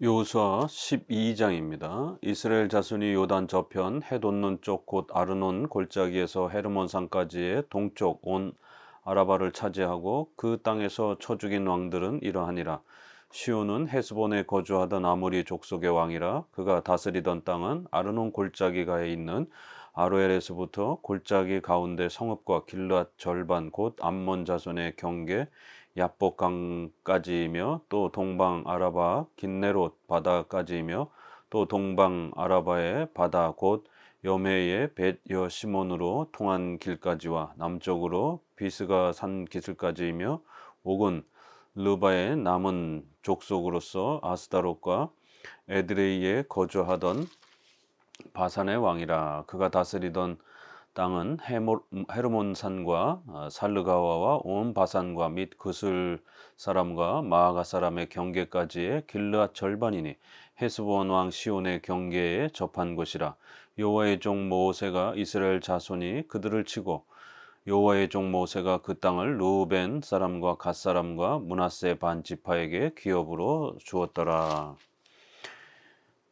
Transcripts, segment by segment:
여호수아 12장입니다. 이스라엘 자손이 요단 저편 해돋는 쪽 곧 아르논 골짜기에서 헤르몬 산까지의 동쪽 온 아라바를 차지하고 그 땅에서 쳐 죽인 왕들은 이러하니라. 시온은 헤스본에 거주하던 아모리 족속의 왕이라. 그가 다스리던 땅은 아르논 골짜기가에 있는 아로엘에서부터 골짜기 가운데 성읍과 길앗 절반 곧 암몬 자손의 경계 야복강까지이며 또 동방 아라바 긴네롯 바다까지이며 또 동방 아라바의 바다 곧 여메의 벳 여시몬으로 통한 길까지와 남쪽으로 비스가 산 기슭까지이며 옥은 르바의 남은 족속으로서 아스다롯과 에드레이에 거주하던 바산의 왕이라. 그가 다스리던 땅은 헤르몬 산과 살르가와와 온 바산과 및 그슬 사람과 마아가 사람의 경계까지의 길르앗 절반이니 헤스본 왕 시온의 경계에 접한 곳이라. 여호와의 종 모세가 이스라엘 자손이 그들을 치고 여호와의 종 모세가 그 땅을 르우벤 사람과 갓 사람과 므낫세 반 지파에게 기업으로 주었더라.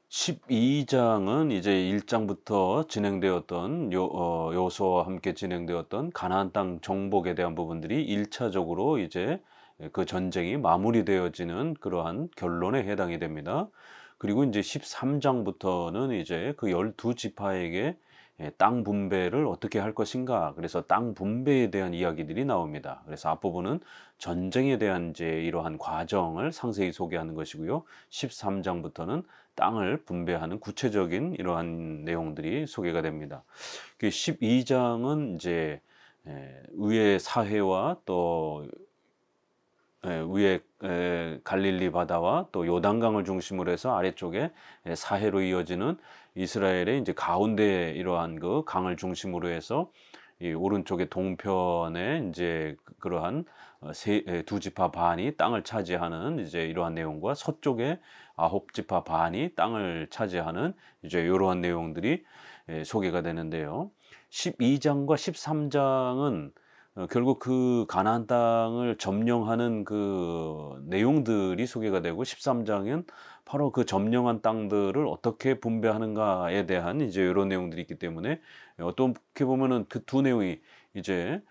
12장은 이제 1장부터 진행되었던 여호수아와 함께 진행되었던 가나안 땅 정복에 대한 부분들이 1차적으로 이제 그 전쟁이 마무리되어지는 그러한 결론에 해당이 됩니다. 그리고 이제 13장부터는 이제 그 12지파에게 땅 분배를 어떻게 할 것인가. 그래서 땅 분배에 대한 이야기들이 나옵니다. 그래서 앞부분은 전쟁에 대한 이제 이러한 과정을 상세히 소개하는 것이고요. 13장부터는 땅을 분배하는 구체적인 이러한 내용들이 소개가 됩니다. 12장은 이제 위의 사해와 또 위에 갈릴리 바다와 또 요단강을 중심으로 해서 아래쪽에 사해로 이어지는 이스라엘의 이제 가운데 이러한 그 강을 중심으로 해서 이 오른쪽에 동편에 이제 그러한 두 지파 반이 땅을 차지하는 이제 이러한 내용과 서쪽에 9지파 반이 땅을 차지하는 이제 이러한 내용들이 소개가 되는데요. 12장과 13장은 결국 그 가나안 땅을 점령하는 그 내용들이 소개가 되고 13장은 바로 그 점령한 땅들을 어떻게 분배하는가에 대한 이제 이런 내용들이 있기 때문에 어떻게 보면은 그 두 내용이 이제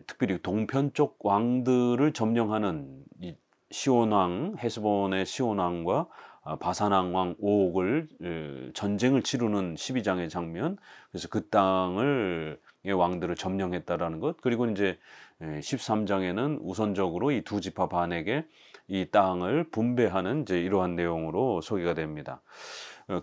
특별히 동편 쪽 왕들을 점령하는 이 시온 왕 헤스본의 시온 왕과 바산 왕 옥을 전쟁을 치르는 12장의 장면. 그래서 그 땅을 의 왕들을 점령했다라는 것. 그리고 이제 13장에는 우선적으로 이 두 지파 반에게 이 땅을 분배하는 이제 이러한 내용으로 소개가 됩니다.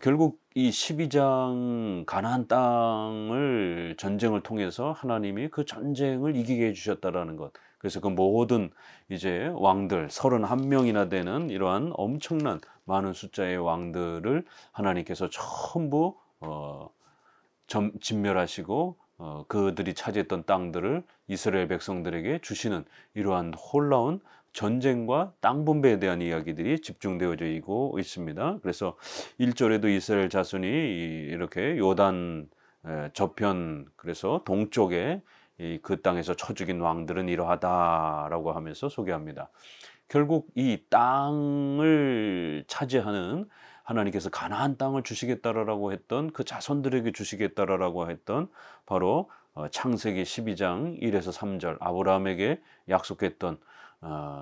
결국 이 12장 가나안 땅을 전쟁을 통해서 하나님이 그 전쟁을 이기게 해주셨다라는 것. 그래서 그 모든 이제 왕들 31명이나 되는 이러한 엄청난 많은 숫자의 왕들을 하나님께서 전부 진멸하시고 그들이 차지했던 땅들을 이스라엘 백성들에게 주시는 이러한 놀라운 전쟁과 땅 분배에 대한 이야기들이 집중되어져 있습니다. 그래서 1절에도 이스라엘 자손이 이렇게 요단 저편, 그래서 동쪽에 그 땅에서 쳐 죽인 왕들은 이러하다라고 하면서 소개합니다. 결국 이 땅을 차지하는 하나님께서 가나안 땅을 주시겠다라고 했던 그 자손들에게 주시겠다라고 했던 바로 창세기 12장 1에서 3절 아브라함에게 약속했던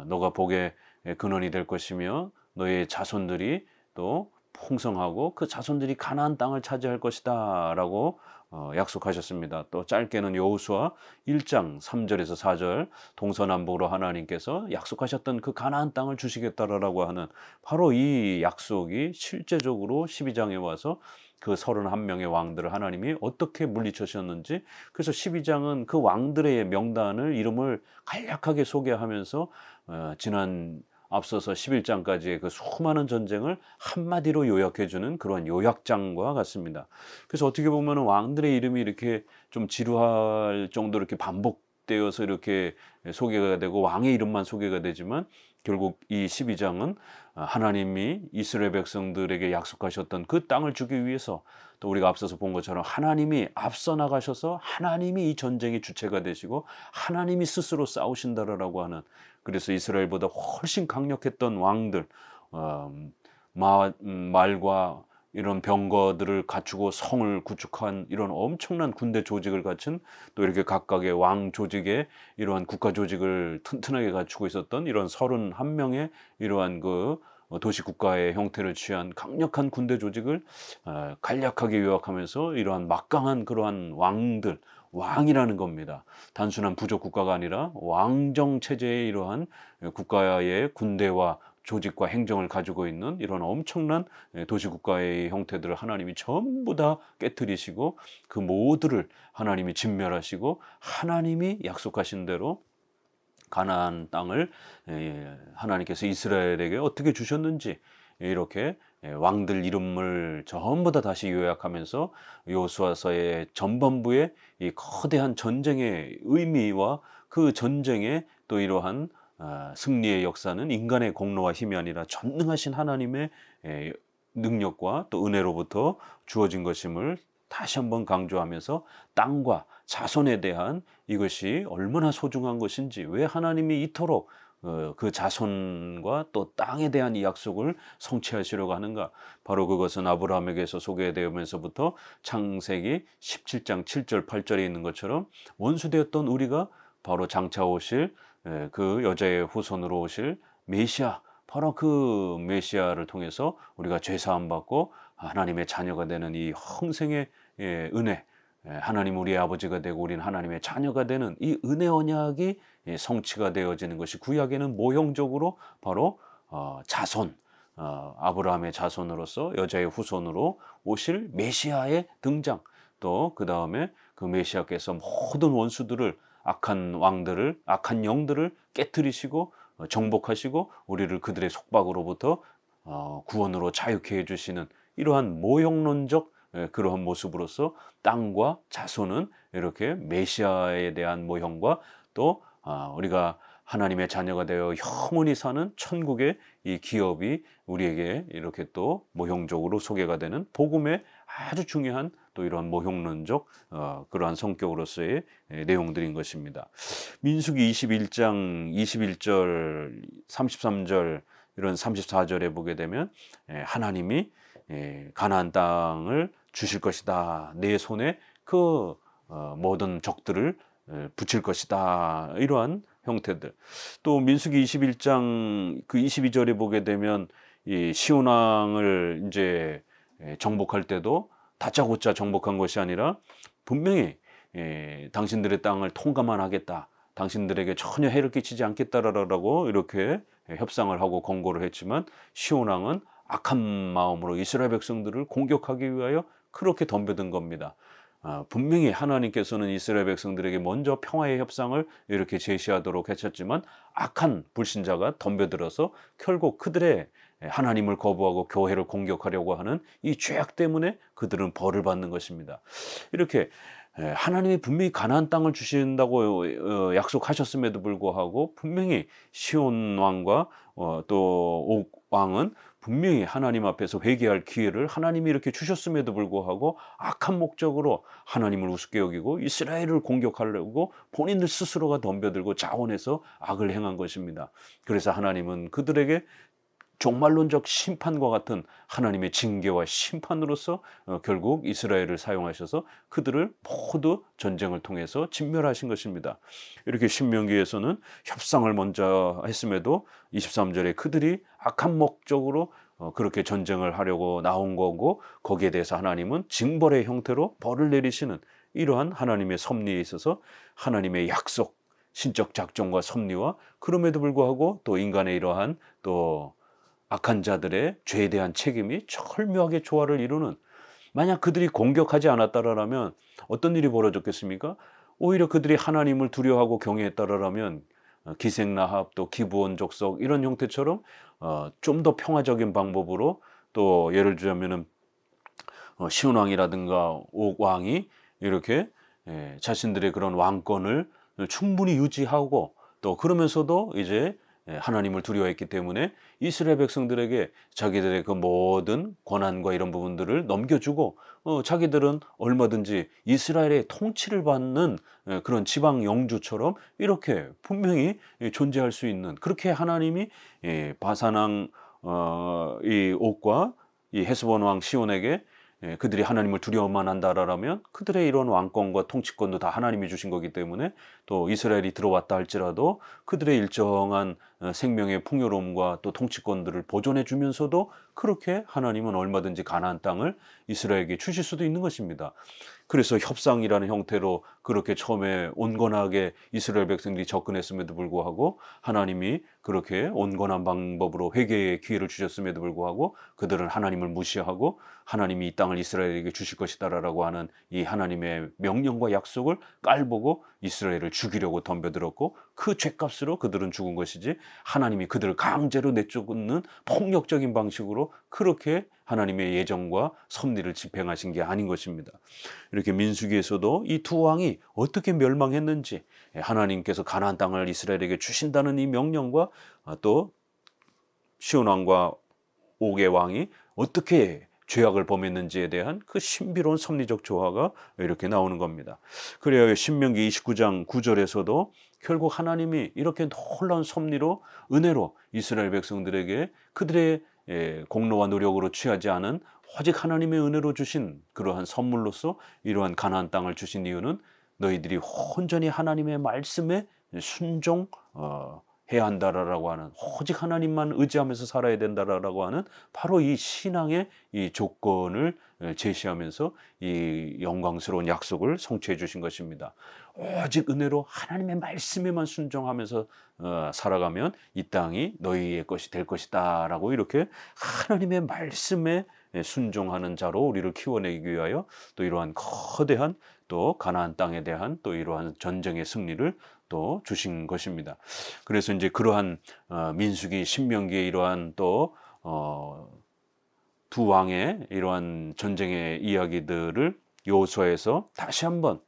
너가 복의 근원이 될 것이며 너의 자손들이 또 풍성하고 그 자손들이 가나안 땅을 차지할 것이다라고 약속하셨습니다. 또 짧게는 여호수아 1장 3절에서 4절 동서남북으로 하나님께서 약속하셨던 그 가나안 땅을 주시겠다라고 하는 바로 이 약속이 실제적으로 12장에 와서 그 31명의 왕들을 하나님이 어떻게 물리쳐셨는지. 그래서 12장은 그 왕들의 명단을 이름을 간략하게 소개하면서 지난 앞서서 11장까지의 그 수많은 전쟁을 한마디로 요약해주는 그런 요약장과 같습니다. 그래서 어떻게 보면 왕들의 이름이 이렇게 좀 지루할 정도로 이렇게 반복되어서 이렇게 소개가 되고 왕의 이름만 소개가 되지만 결국 이 12장은 하나님이 이스라엘 백성들에게 약속하셨던 그 땅을 주기 위해서 또 우리가 앞서서 본 것처럼 하나님이 앞서 나가셔서 하나님이 이 전쟁의 주체가 되시고 하나님이 스스로 싸우신다라고 하는, 그래서 이스라엘보다 훨씬 강력했던 왕들, 말과 이런 병거들을 갖추고 성을 구축한 이런 엄청난 군대 조직을 갖춘, 또 이렇게 각각의 왕 조직의 이러한 국가 조직을 튼튼하게 갖추고 있었던 이런 31명의 이러한 그 도시 국가의 형태를 취한 강력한 군대 조직을 간략하게 요약하면서 이러한 막강한 그러한 왕들, 왕이라는 겁니다. 단순한 부족 국가가 아니라 왕정 체제의 이러한 국가의 군대와 조직과 행정을 가지고 있는 이런 엄청난 도시국가의 형태들을 하나님이 전부 다 깨뜨리시고 그 모두를 하나님이 진멸하시고, 하나님이 약속하신 대로 가나안 땅을 하나님께서 이스라엘에게 어떻게 주셨는지 이렇게 왕들 이름을 전부 다 다시 요약하면서 여호수아서의 전반부의 이 거대한 전쟁의 의미와 그 전쟁의 또 이러한 승리의 역사는 인간의 공로와 힘이 아니라 전능하신 하나님의 능력과 또 은혜로부터 주어진 것임을 다시 한번 강조하면서 땅과 자손에 대한 이것이 얼마나 소중한 것인지, 왜 하나님이 이토록 그 자손과 또 땅에 대한 이 약속을 성취하시려고 하는가. 바로 그것은 아브라함에게서 소개되면서부터 창세기 17장 7절 8절에 있는 것처럼 원수되었던 우리가 바로 장차 오실 그 여자의 후손으로 오실 메시아, 바로 그 메시아를 통해서 우리가 죄사함 받고 하나님의 자녀가 되는 이 흥생의 은혜, 하나님 우리의 아버지가 되고 우리는 하나님의 자녀가 되는 이 은혜 언약이 성취가 되어지는 것이, 구약에는 모형적으로 바로 자손, 아브라함의 자손으로서 여자의 후손으로 오실 메시아의 등장, 또 그 다음에 그 메시아께서 모든 원수들을, 악한 왕들을, 악한 영들을 깨뜨리시고 정복하시고 우리를 그들의 속박으로부터 구원으로 자유케 해주시는 이러한 모형론적 그러한 모습으로서 땅과 자손은 이렇게 메시아에 대한 모형과 또 우리가 하나님의 자녀가 되어 영원히 사는 천국의 이 기업이 우리에게 이렇게 또 모형적으로 소개가 되는 복음의 아주 중요한 또 이런 모형론적 그러한 성격으로서의 내용들인 것입니다. 민수기 21장 21절 33절 이런 34절에 보게 되면 하나님이 가나안 땅을 주실 것이다, 내 손에 그 모든 적들을 붙일 것이다, 이러한 형태들. 또 민수기 21장 그 22절에 보게 되면 이 시온 왕을 이제 정복할 때도 다짜고짜 정복한 것이 아니라 분명히 당신들의 땅을 통과만 하겠다, 당신들에게 전혀 해를 끼치지 않겠다라고 이렇게 협상을 하고 권고를 했지만, 시온 왕은 악한 마음으로 이스라엘 백성들을 공격하기 위하여 그렇게 덤벼든 겁니다. 분명히 하나님께서는 이스라엘 백성들에게 먼저 평화의 협상을 이렇게 제시하도록 하셨지만 악한 불신자가 덤벼들어서 결국 그들의 하나님을 거부하고 교회를 공격하려고 하는 이 죄악 때문에 그들은 벌을 받는 것입니다. 이렇게 하나님이 분명히 가나안 땅을 주신다고 약속하셨음에도 불구하고 분명히 시온 왕과 또 옥 왕은 분명히 하나님 앞에서 회개할 기회를 하나님이 이렇게 주셨음에도 불구하고 악한 목적으로 하나님을 우습게 여기고 이스라엘을 공격하려고 본인들 스스로가 덤벼들고 자원해서 악을 행한 것입니다. 그래서 하나님은 그들에게 종말론적 심판과 같은 하나님의 징계와 심판으로서 결국 이스라엘을 사용하셔서 그들을 모두 전쟁을 통해서 진멸하신 것입니다. 이렇게 신명기에서는 협상을 먼저 했음에도 23절에 그들이 악한 목적으로 그렇게 전쟁을 하려고 나온 거고, 거기에 대해서 하나님은 징벌의 형태로 벌을 내리시는 이러한 하나님의 섭리에 있어서 하나님의 약속, 신적 작정과 섭리와 그럼에도 불구하고 또 인간의 이러한 또 악한 자들의 죄에 대한 책임이 절묘하게 조화를 이루는, 만약 그들이 공격하지 않았다라면 어떤 일이 벌어졌겠습니까? 오히려 그들이 하나님을 두려워하고 경외했다라면 기생나합 또 기브온 족속 이런 형태처럼 좀 더 평화적인 방법으로, 또 예를 들자면은 시온 왕이라든가 옥 왕이 이렇게 자신들의 그런 왕권을 충분히 유지하고 또 그러면서도 이제 하나님을 두려워했기 때문에 이스라엘 백성들에게 자기들의 그 모든 권한과 이런 부분들을 넘겨주고 자기들은 얼마든지 이스라엘의 통치를 받는 그런 지방 영주처럼 이렇게 분명히 존재할 수 있는, 그렇게 하나님이 바산왕 이 옥과 이 헤스본 왕 시온에게 그들이 하나님을 두려워만 한다라면 그들의 이런 왕권과 통치권도 다 하나님이 주신 거기 때문에 또 이스라엘이 들어왔다 할지라도 그들의 일정한 생명의 풍요로움과 또 통치권들을 보존해 주면서도 그렇게 하나님은 얼마든지 가나안 땅을 이스라엘에게 주실 수도 있는 것입니다. 그래서 협상이라는 형태로 그렇게 처음에 온건하게 이스라엘 백성들이 접근했음에도 불구하고 하나님이 그렇게 온건한 방법으로 회개의 기회를 주셨음에도 불구하고 그들은 하나님을 무시하고 하나님이 이 땅을 이스라엘에게 주실 것이다라고 하는 이 하나님의 명령과 약속을 깔보고 이스라엘을 죽이려고 덤벼들었고 그 죄값으로 그들은 죽은 것이지 하나님이 그들을 강제로 내쫓는 폭력적인 방식으로 그렇게 하나님의 예정과 섭리를 집행하신 게 아닌 것입니다. 이렇게 민수기에서도 이 두 왕이 어떻게 멸망했는지 하나님께서 가나안 땅을 이스라엘에게 주신다는 이 명령과 또 시온 왕과 옥의 왕이 어떻게 죄악을 범했는지에 대한 그 신비로운 섭리적 조화가 이렇게 나오는 겁니다. 그래야 신명기 29장 9절에서도 결국 하나님이 이렇게 놀라운 섭리로 은혜로 이스라엘 백성들에게 그들의 공로와 노력으로 취하지 않은 오직 하나님의 은혜로 주신 그러한 선물로서 이러한 가나안 땅을 주신 이유는 너희들이 온전히 하나님의 말씀에 순종해야 한다라고 하는 오직 하나님만 의지하면서 살아야 된다라고 하는 바로 이 신앙의 이 조건을 제시하면서 이 영광스러운 약속을 성취해 주신 것입니다. 오직 은혜로 하나님의 말씀에만 순종하면서 살아가면 이 땅이 너희의 것이 될 것이다 라고 이렇게 하나님의 말씀에 순종하는 자로 우리를 키워내기 위하여 또 이러한 거대한 또 가나안 땅에 대한 또 이러한 전쟁의 승리를 또 주신 것입니다. 그래서 이제 그러한 민수기 신명기의 이러한 또 두 왕의 이러한 전쟁의 이야기들을 여호수아에서 다시 한번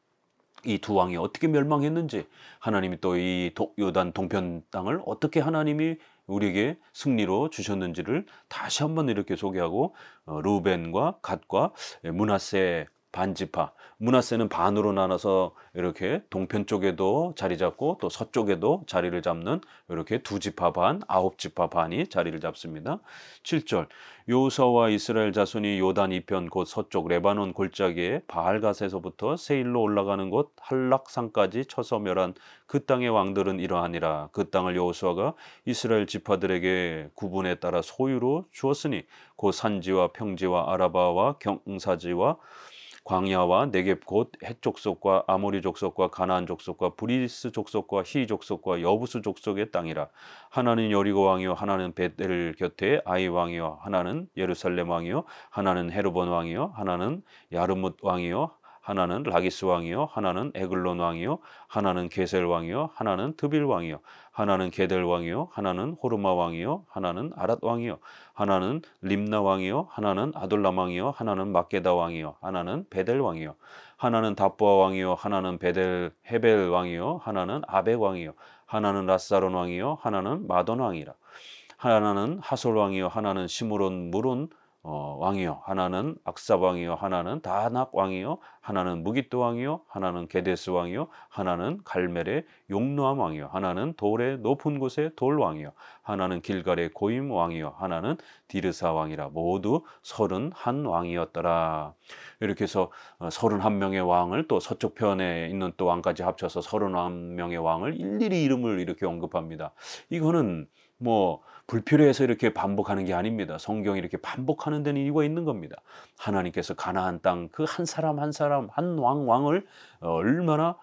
이 두 왕이 어떻게 멸망했는지 하나님이 또 이 요단 동편 땅을 어떻게 하나님이 우리에게 승리로 주셨는지를 다시 한번 이렇게 소개하고 루벤과 갓과 므낫세 반지파, 므낫세는 반으로 나눠서 이렇게 동편 쪽에도 자리 잡고 또 서쪽에도 자리를 잡는 이렇게 두 지파 반, 아홉 지파 반이 자리를 잡습니다. 7절 여호수아와 이스라엘 자손이 요단 이편 곧 서쪽 레바논 골짜기에 바알갓에서부터 세일로 올라가는 곳 할락산까지 쳐서 멸한 그 땅의 왕들은 이러하니라. 그 땅을 여호수아가 이스라엘 지파들에게 구분에 따라 소유로 주었으니 곧 산지와 평지와 아라바와 경사지와 광야와 네겝 곧 헷 족속과 아모리 족속과 가나안 족속과 브리스 족속과 히 족속과 여부스 족속의 땅이라. 하나는 여리고 왕이요 하나는 벳엘 곁에 아이 왕이요 하나는 예루살렘 왕이요 하나는 헤르본 왕이요 하나는 야르뭇 왕이요 하나는 라기스 왕이요 하나는 에글론 왕이요 하나는 게셀 왕이요 하나는 드빌 왕이요 하나는 게델 왕이요 하나는 호르마 왕이요 하나는 아랏 왕이요 하나는 림나 왕이요 하나는 아돌람 왕이요 하나는 막게다 왕이요 하나는 베델 왕이요 하나는 답보아 왕이요 하나는 베델 헤벨 왕이요 하나는 아벡 왕이요 하나는 라사론 왕이요 하나는 마돈 왕이라. 하나는 하솔 왕이요 하나는 시므론 무론 왕이요 하나는 악삽 왕이요 하나는 다낙 왕이요 하나는 무기또 왕이요 하나는 게데스 왕이요 하나는 갈멜의 용노암 왕이요 하나는 돌의 높은 곳의 돌 왕이요 하나는 길갈의 고임 왕이요 하나는 디르사 왕이라. 모두 31 왕이었더라. 이렇게 해서 31명의 왕을 또 서쪽 편에 있는 또 왕까지 합쳐서 31명의 왕을 일일이 이름을 이렇게 언급합니다. 이거는 뭐 불필요해서 이렇게 반복하는 게 아닙니다. 성경이 이렇게 반복하는 데는 이유가 있는 겁니다. 하나님께서 가나안 땅 그 한 사람 한 사람 한 왕을 얼마나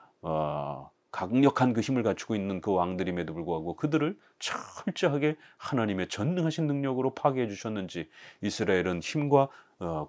강력한 그 힘을 갖추고 있는 그 왕들임에도 불구하고 그들을 철저하게 하나님의 전능하신 능력으로 파괴해 주셨는지 이스라엘은 힘과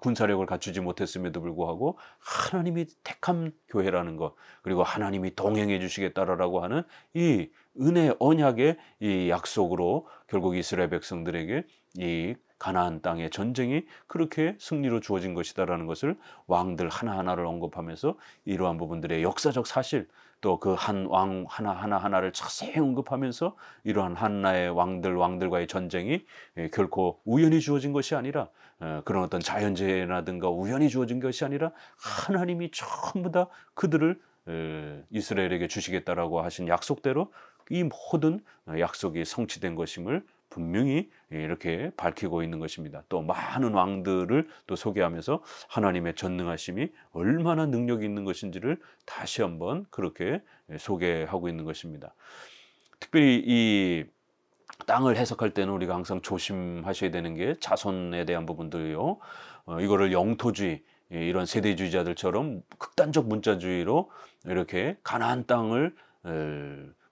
군사력을 갖추지 못했음에도 불구하고 하나님이 택한 교회라는 것 그리고 하나님이 동행해 주시겠다라고 하는 이 은혜 언약의 이 약속으로 결국 이스라엘 백성들에게 이 가나안 땅의 전쟁이 그렇게 승리로 주어진 것이다라는 것을 왕들 하나하나를 언급하면서 이러한 부분들의 역사적 사실 또 그 한 왕 하나하나를 자세히 언급하면서 이러한 한나의 왕들과의 전쟁이 결코 우연히 주어진 것이 아니라 그런 어떤 자연재해라든가 우연히 주어진 것이 아니라 하나님이 전부 다 그들을 이스라엘에게 주시겠다라고 하신 약속대로 이 모든 약속이 성취된 것임을 분명히 이렇게 밝히고 있는 것입니다. 또 많은 왕들을 또 소개하면서 하나님의 전능하심이 얼마나 능력이 있는 것인지를 다시 한번 그렇게 소개하고 있는 것입니다. 특별히 이 땅을 해석할 때는 우리가 항상 조심하셔야 되는 게 자손에 대한 부분들이요. 이거를 영토주의, 이런 세대주의자들처럼 극단적 문자주의로 이렇게 가나안 땅을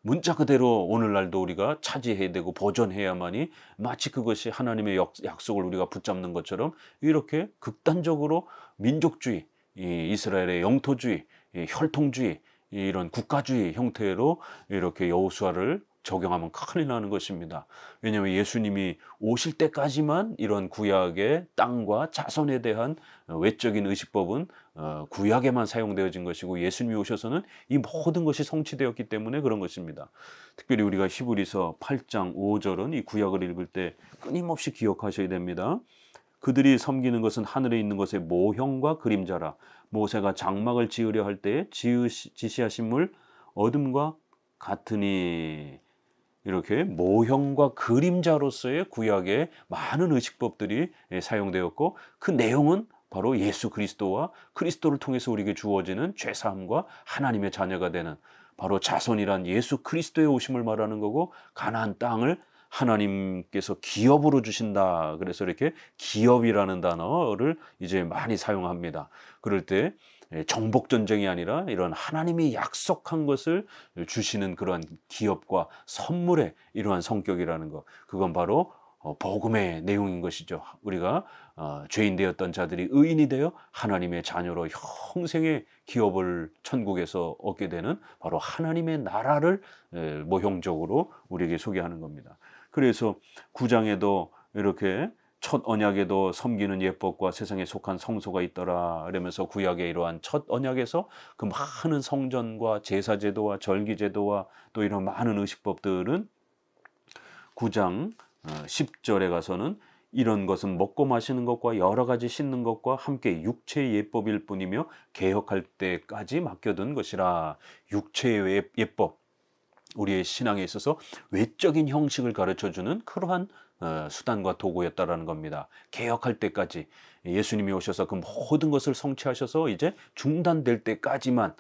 문자 그대로 오늘날도 우리가 차지해야 되고 보존해야만이 마치 그것이 하나님의 약속을 우리가 붙잡는 것처럼 이렇게 극단적으로 민족주의, 이 이스라엘의 영토주의, 이 혈통주의, 이런 국가주의 형태로 이렇게 여호수아를 적용하면 큰일 나는 것입니다. 왜냐하면 예수님이 오실 때까지만 이런 구약의 땅과 자손에 대한 외적인 의식법은 구약에만 사용되어진 것이고, 예수님이 오셔서는 이 모든 것이 성취되었기 때문에 그런 것입니다. 특별히 우리가 히브리서 8장 5절은 이 구약을 읽을 때 끊임없이 기억하셔야 됩니다. 그들이 섬기는 것은 하늘에 있는 것의 모형과 그림자라. 모세가 장막을 지으려 할 때에 지시하심을 어둠과 같으니. 이렇게 모형과 그림자로서의 구약의 많은 의식법들이 사용되었고, 그 내용은 바로 예수 그리스도와 그리스도를 통해서 우리에게 주어지는 죄사함과 하나님의 자녀가 되는 바로 자손이란 예수 그리스도의 오심을 말하는 거고, 가나안 땅을 하나님께서 기업으로 주신다. 그래서 이렇게 기업이라는 단어를 이제 많이 사용합니다. 그럴 때 정복 전쟁이 아니라 이런 하나님이 약속한 것을 주시는 그러한 기업과 선물의 이러한 성격이라는 것, 그건 바로 복음의 내용인 것이죠. 우리가 죄인 되었던 자들이 의인이 되어 하나님의 자녀로 형생의 기업을 천국에서 얻게 되는 바로 하나님의 나라를 모형적으로 우리에게 소개하는 겁니다. 그래서 9장에도 이렇게 첫 언약에도 섬기는 예법과 세상에 속한 성소가 있더라 이러면서 구약의 이러한 첫 언약에서 그 많은 성전과 제사제도와 절기제도와 또 이런 많은 의식법들은 9장 10절에 가서는 이런 것은 먹고 마시는 것과 여러 가지 씻는 것과 함께 육체의 예법일 뿐이며 개혁할 때까지 맡겨둔 것이라. 육체의 예법, 우리의 신앙에 있어서 외적인 형식을 가르쳐주는 그러한 수단과 도구였다라는 겁니다. 개혁할 때까지, 예수님이 오셔서 그 모든 것을 성취하셔서 이제 중단될 때까지만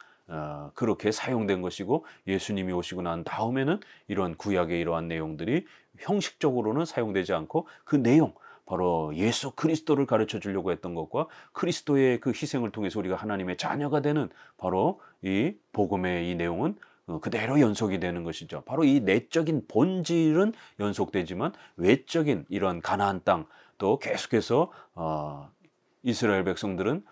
그렇게 사용된 것이고, 예수님이 오시고 난 다음에는 이러한 구약의 이러한 내용들이 형식적으로는 사용되지 않고 그 내용, 바로 예수 그리스도를 가르쳐 주려고 했던 것과 그리스도의 그 희생을 통해서 우리가 하나님의 자녀가 되는 바로 이 복음의 이 내용은 그대로 연속이 되는 것이죠. 바로 이 내적인 본질은 연속되지만 외적인 이런 가나안 땅, 또 계속해서 이스라엘 백성들은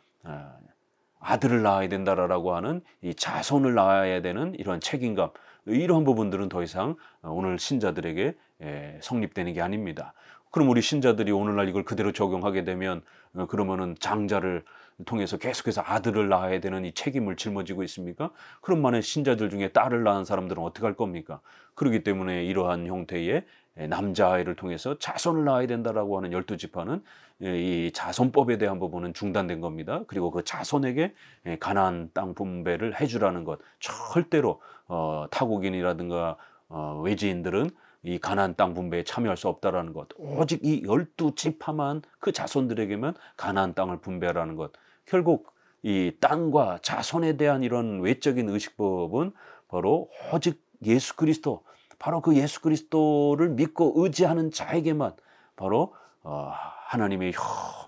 아들을 낳아야 된다라고 하는 이 자손을 낳아야 되는 이런 책임감, 이러한 부분들은 더 이상 오늘 신자들에게 성립되는 게 아닙니다. 그럼 우리 신자들이 오늘날 이걸 그대로 적용하게 되면 그러면은 장자를 통해서 계속해서 아들을 낳아야 되는 이 책임을 짊어지고 있습니까? 그럼 만약 신자들 중에 딸을 낳은 사람들은 어떻게 할 겁니까? 그렇기 때문에 이러한 형태의 남자아이를 통해서 자손을 낳아야 된다라고 하는 12지파는 이 자손법에 대한 부분은 중단된 겁니다. 그리고 그 자손에게 가나안 땅 분배를 해주라는 것, 절대로 타국인이라든가 외지인들은 이 가나안 땅 분배에 참여할 수 없다라는 것, 오직 이 12지파만 그 자손들에게만 가나안 땅을 분배하라는 것. 결국 이 땅과 자손에 대한 이런 외적인 의식법은 바로 오직 예수 그리스도, 바로 그 예수 그리스도를 믿고 의지하는 자에게만 바로 하나님의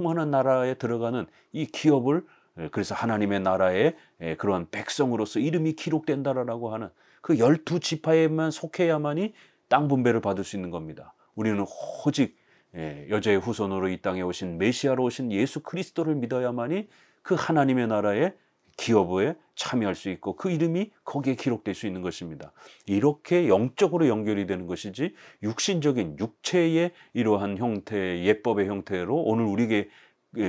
영원한 나라에 들어가는 이 기업을, 그래서 하나님의 나라의 그러한 백성으로서 이름이 기록된다라고 하는 그 12지파에만 속해야만이 땅 분배를 받을 수 있는 겁니다. 우리는 오직 여자의 후손으로 이 땅에 오신 메시아로 오신 예수 그리스도를 믿어야만이 그 하나님의 나라의 기업에 참여할 수 있고 그 이름이 거기에 기록될 수 있는 것입니다. 이렇게 영적으로 연결이 되는 것이지 육신적인 육체의 이러한 형태, 예법의 형태로 오늘 우리에게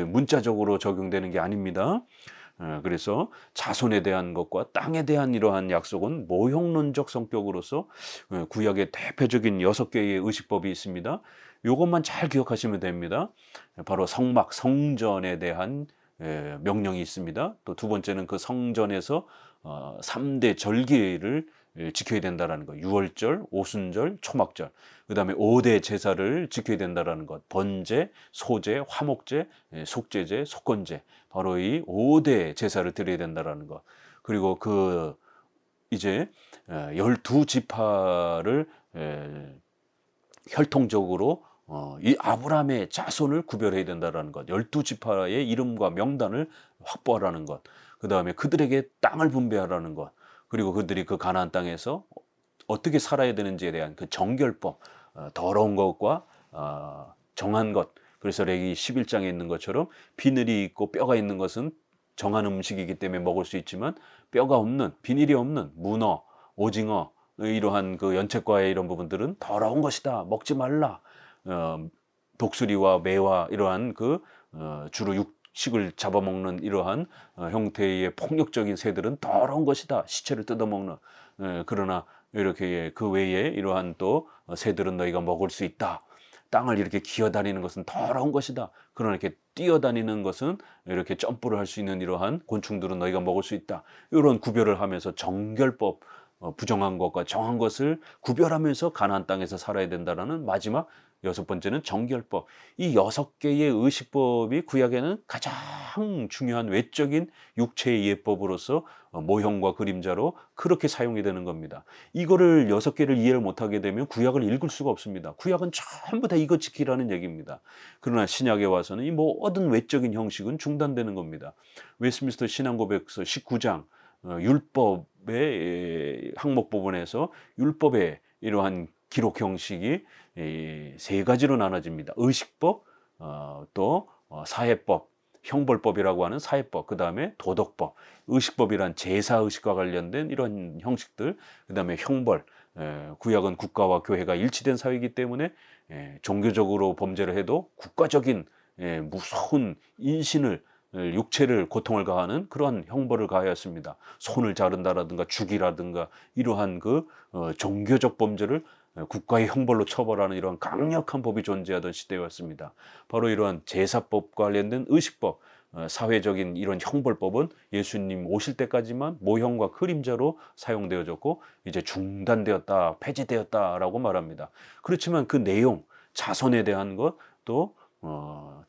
문자적으로 적용되는 게 아닙니다. 그래서 자손에 대한 것과 땅에 대한 이러한 약속은 모형론적 성격으로서 구약의 대표적인 6개의 의식법이 있습니다. 이것만 잘 기억하시면 됩니다. 바로 성막, 성전에 대한 명령이 있습니다. 또 두 번째는 그 성전에서 3대 절기를 지켜야 된다라는 것. 유월절, 오순절, 초막절. 그다음에 5대 제사를 지켜야 된다라는 것. 번제, 소제, 화목제, 속죄제, 속건제. 바로 이 5대 제사를 드려야 된다라는 것. 그리고 그 이제 12지파를 혈통적으로 이 아브라함의 자손을 구별해야 된다라는 것. 12지파의 이름과 명단을 확보하라는 것. 그다음에 그들에게 땅을 분배하라는 것. 그리고 그들이 그 가나안 땅에서 어떻게 살아야 되는지에 대한 그 정결법, 더러운 것과 정한 것. 그래서 레위 11장에 있는 것처럼 비늘이 있고 뼈가 있는 것은 정한 음식이기 때문에 먹을 수 있지만 뼈가 없는, 비늘이 없는 문어, 오징어, 이러한 그 연체과의 이런 부분들은 더러운 것이다. 먹지 말라. 독수리와 매와 이러한 그 주로 육식을 잡아먹는 이러한 형태의 폭력적인 새들은 더러운 것이다. 시체를 뜯어먹는. 그러나 이렇게 그 외에 이러한 또 새들은 너희가 먹을 수 있다. 땅을 이렇게 기어다니는 것은 더러운 것이다. 그러나 이렇게 뛰어다니는 것은 이렇게 점프를 할 수 있는 이러한 곤충들은 너희가 먹을 수 있다. 이런 구별을 하면서 정결법, 부정한 것과 정한 것을 구별하면서 가나안 땅에서 살아야 된다라는 마지막 6번째는 정결법. 이 6개의 의식법이 구약에는 가장 중요한 외적인 육체의 예법으로서 모형과 그림자로 그렇게 사용이 되는 겁니다. 이거를 6개를 이해를 못하게 되면 구약을 읽을 수가 없습니다. 구약은 전부 다 이거 지키라는 얘기입니다. 그러나 신약에 와서는 이 모든 외적인 형식은 중단되는 겁니다. 웨스트민스터 신앙고백서 19장 율법의 항목 부분에서 율법의 이러한 기록 형식이 3가지로 나눠집니다. 의식법, 또 사회법, 형벌법이라고 하는 사회법, 그 다음에 도덕법. 의식법이란 제사의식과 관련된 이런 형식들, 그 다음에 형벌. 구약은 국가와 교회가 일치된 사회이기 때문에 종교적으로 범죄를 해도 국가적인 무서운 인신을, 육체를 고통을 가하는 그러한 형벌을 가하였습니다. 손을 자른다라든가 죽이라든가 이러한 그 종교적 범죄를 국가의 형벌로 처벌하는 이러한 강력한 법이 존재하던 시대였습니다. 바로 이러한 제사법과 관련된 의식법, 사회적인 이런 형벌법은 예수님 오실 때까지만 모형과 그림자로 사용되어졌고 이제 중단되었다, 폐지되었다라고 말합니다. 그렇지만 그 내용, 자손에 대한 것, 또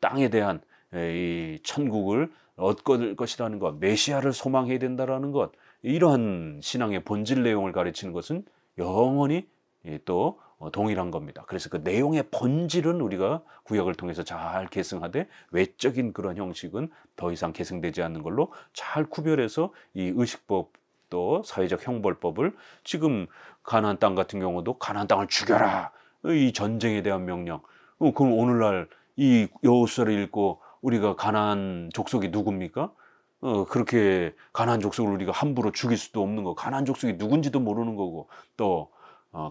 땅에 대한 이 천국을 얻을 것이라는 것, 메시아를 소망해야 된다라는 것, 이러한 신앙의 본질 내용을 가르치는 것은 영원히 또 동일한 겁니다. 그래서 그 내용의 본질은 우리가 구약을 통해서 잘 계승하되 외적인 그런 형식은 더 이상 계승되지 않는 걸로 잘 구별해서 이 의식법 또 사회적 형벌법을 지금 가나안 땅 같은 경우도 가나안 땅을 죽여라, 이 전쟁에 대한 명령. 그럼 오늘날 이 여호수아를 읽고 우리가 가나안 족속이 누굽니까? 그렇게 가나안 족속을 우리가 함부로 죽일 수도 없는 거, 가나안 족속이 누군지도 모르는 거고, 또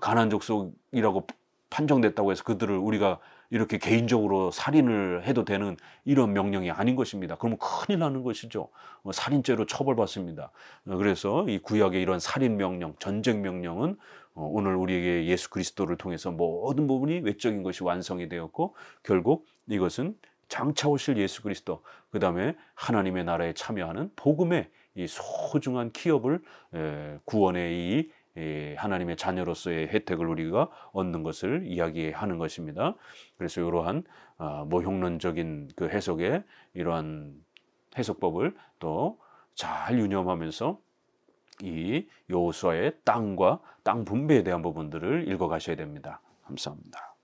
가나안 족속이라고 판정됐다고 해서 그들을 우리가 이렇게 개인적으로 살인을 해도 되는 이런 명령이 아닌 것입니다. 그러면 큰일 나는 것이죠. 살인죄로 처벌받습니다. 그래서 이 구약의 이런 살인 명령, 전쟁 명령은 오늘 우리에게 예수 그리스도를 통해서 모든 부분이 외적인 것이 완성이 되었고, 결국 이것은 장차 오실 예수 그리스도, 그 다음에 하나님의 나라에 참여하는 복음의 이 소중한 기업을, 구원의 이 하나님의 자녀로서의 혜택을 우리가 얻는 것을 이야기하는 것입니다. 그래서 이러한 모형론적인 그 해석의 이러한 해석법을 또 잘 유념하면서 이 여호수아의 땅과 땅 분배에 대한 부분들을 읽어 가셔야 됩니다. 감사합니다.